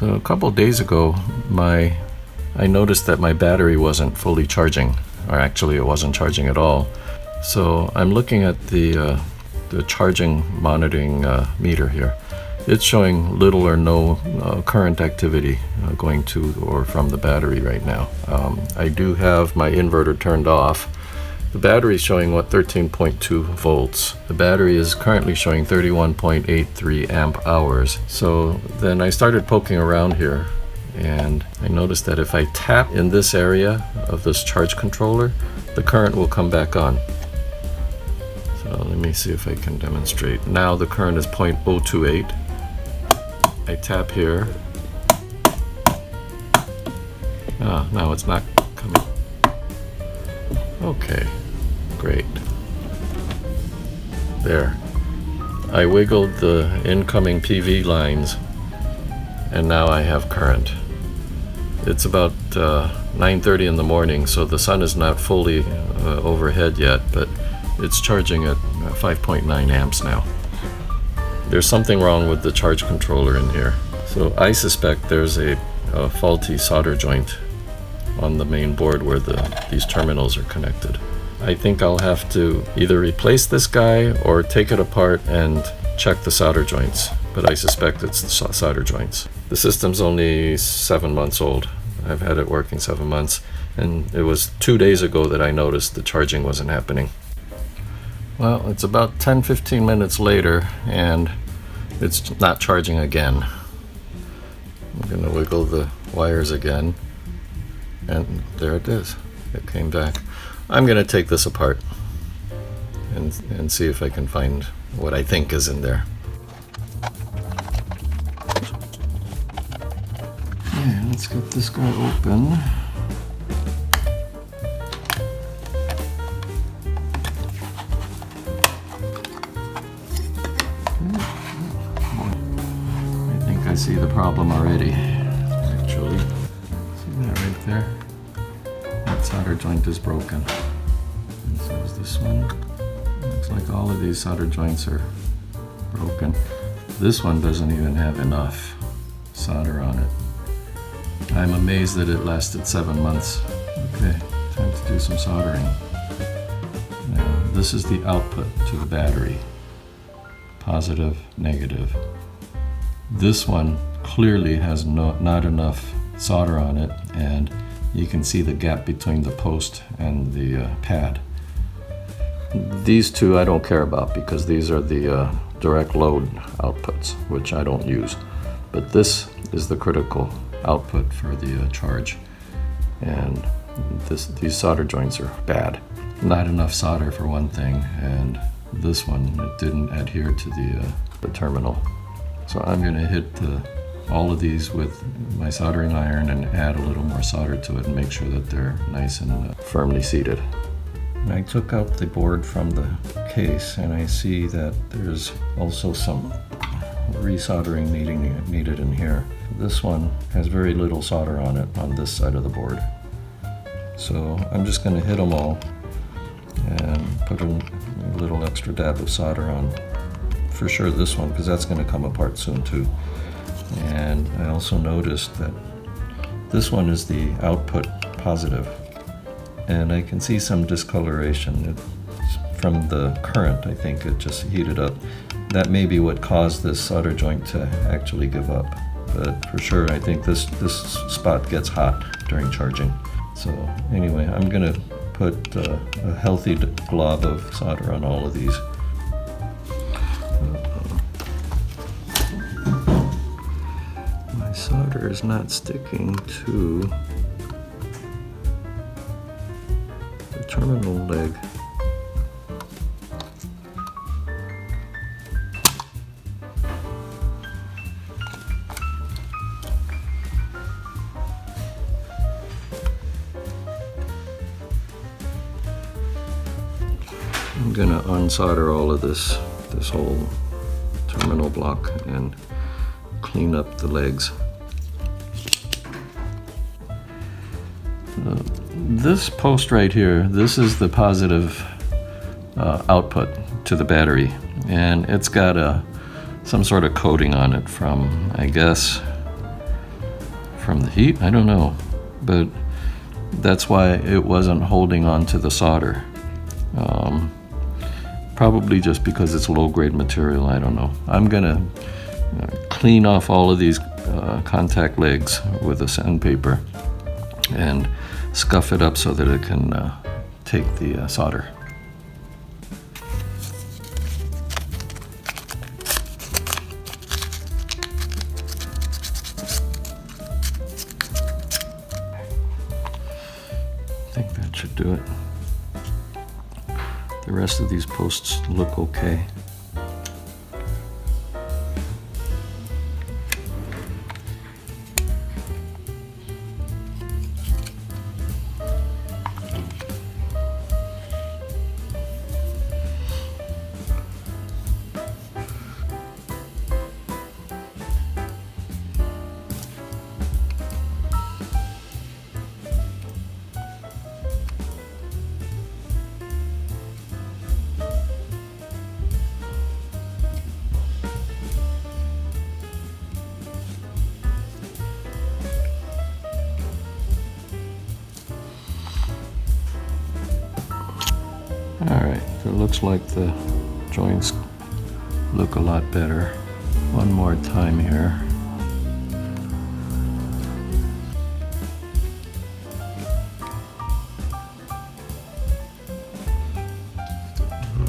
So a couple days ago, I noticed that my battery wasn't fully charging, or actually it wasn't charging at all. So I'm looking at the charging monitoring meter here. It's showing little or no current activity going to or from the battery right now. I do have my inverter turned off. The battery is showing 13.2 volts. The battery is currently showing 31.83 amp hours. So then I started poking around here, and I noticed that if I tap in this area of this charge controller, the current will come back on. So let me see if I can demonstrate. Now the current is 0.028. I tap here. Now it's not coming. Okay, great. There. I wiggled the incoming PV lines, and now I have current. It's about 9:30 in the morning, so the sun is not fully overhead yet, but it's charging at 5.9 amps now. There's something wrong with the charge controller in here. So I suspect there's a faulty solder joint on the main board where these terminals are connected. I think I'll have to either replace this guy or take it apart and check the solder joints, but I suspect it's the solder joints. The system's only 7 months old. I've had it working 7 months, and it was 2 days ago that I noticed the charging wasn't happening. Well, it's about 10-15 minutes later, and it's not charging again. I'm gonna wiggle the wires again, and there it is. It came back. I'm gonna take this apart and see if I can find what I think is in there. Yeah, let's get this guy open. I see the problem already, actually. See that right there? That solder joint is broken. And so is this one. Looks like all of these solder joints are broken. This one doesn't even have enough solder on it. I'm amazed that it lasted 7 months. Okay, time to do some soldering. Now, this is the output to the battery. Positive, negative. This one clearly has not enough solder on it, and you can see the gap between the post and the pad. These two I don't care about because these are the direct load outputs, which I don't use. But this is the critical output for the charge, and these solder joints are bad. Not enough solder for one thing, and this one, it didn't adhere to the terminal. So I'm going to hit all of these with my soldering iron and add a little more solder to it and make sure that they're nice and firmly seated. I took out the board from the case, and I see that there's also some resoldering needed in here. This one has very little solder on it on this side of the board. So I'm just going to hit them all and put a little extra dab of solder on, for sure, this one, because that's going to come apart soon too. And I also noticed that this one is the output positive, and I can see some discoloration. It's from the current. I think it just heated up. That may be what caused this solder joint to actually give up. But for sure, I think this spot gets hot during charging. So anyway, I'm going to put a healthy glob of solder on all of these. My solder is not sticking to the terminal leg. I'm gonna unsolder all of this whole terminal block and clean up the legs. This post right here, this is the positive output to the battery, and it's got some sort of coating on it from, I guess, From the heat? I don't know. But that's why it wasn't holding on to the solder. Probably just because it's low-grade material, I don't know. I'm gonna clean off all of these contact legs with a sandpaper and scuff it up so that it can take the solder. I think that should do it. The rest of these posts look okay. Alright, it looks like the joints look a lot better. One more time here.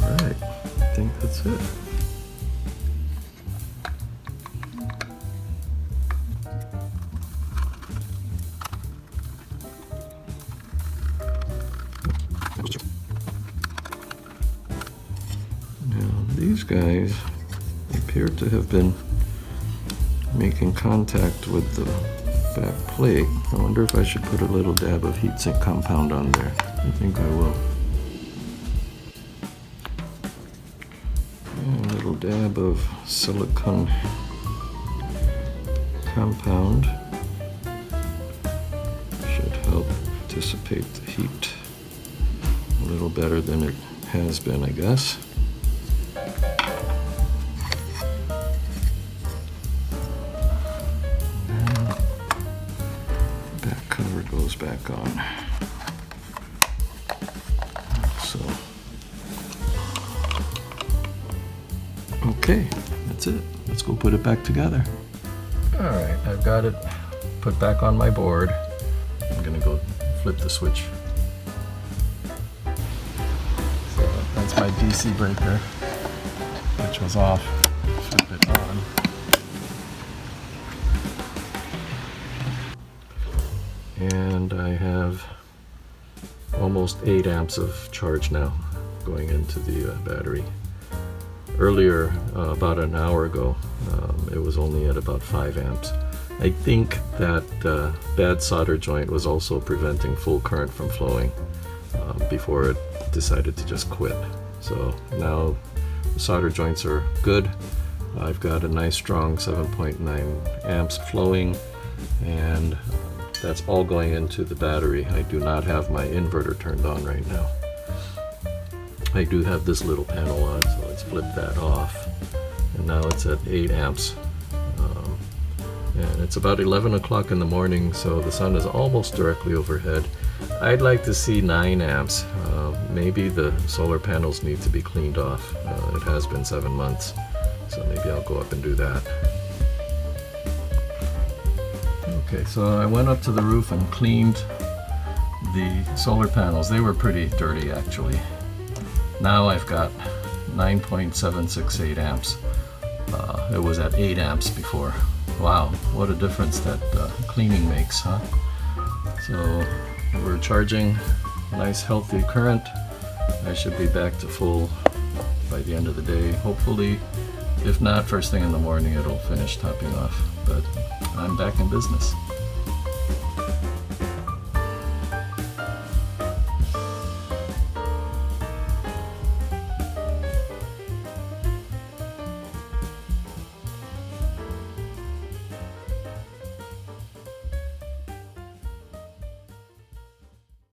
Alright, I think that's it. These guys appear to have been making contact with the back plate. I wonder if I should put a little dab of heatsink compound on there. I think I will. And a little dab of silicone compound should help dissipate the heat a little better than it has been, I guess. Goes back on. So, okay, that's it. Let's go put it back together. All right, I've got it put back on my board. I'm gonna go flip the switch. So that's my DC breaker, which was off. Flip it on. And I have almost 8 amps of charge now going into the battery. Earlier, about an hour ago, it was only at about 5 amps. I think that bad solder joint was also preventing full current from flowing before it decided to just quit. So now the solder joints are good. I've got a nice strong 7.9 amps flowing, and that's all going into the battery. I do not have my inverter turned on right now. I do have this little panel on, so let's flip that off. And now it's at 8 amps. And it's about 11 o'clock in the morning, so the sun is almost directly overhead. I'd like to see 9 amps. Maybe the solar panels need to be cleaned off. It has been 7 months, so maybe I'll go up and do that. Okay, so I went up to the roof and cleaned the solar panels. They were pretty dirty, actually. Now I've got 9.768 amps. It was at 8 amps before. Wow, what a difference that cleaning makes, huh? So we're charging nice healthy current. I should be back to full by the end of the day, hopefully. If not, first thing in the morning it'll finish topping off. But I'm back in business.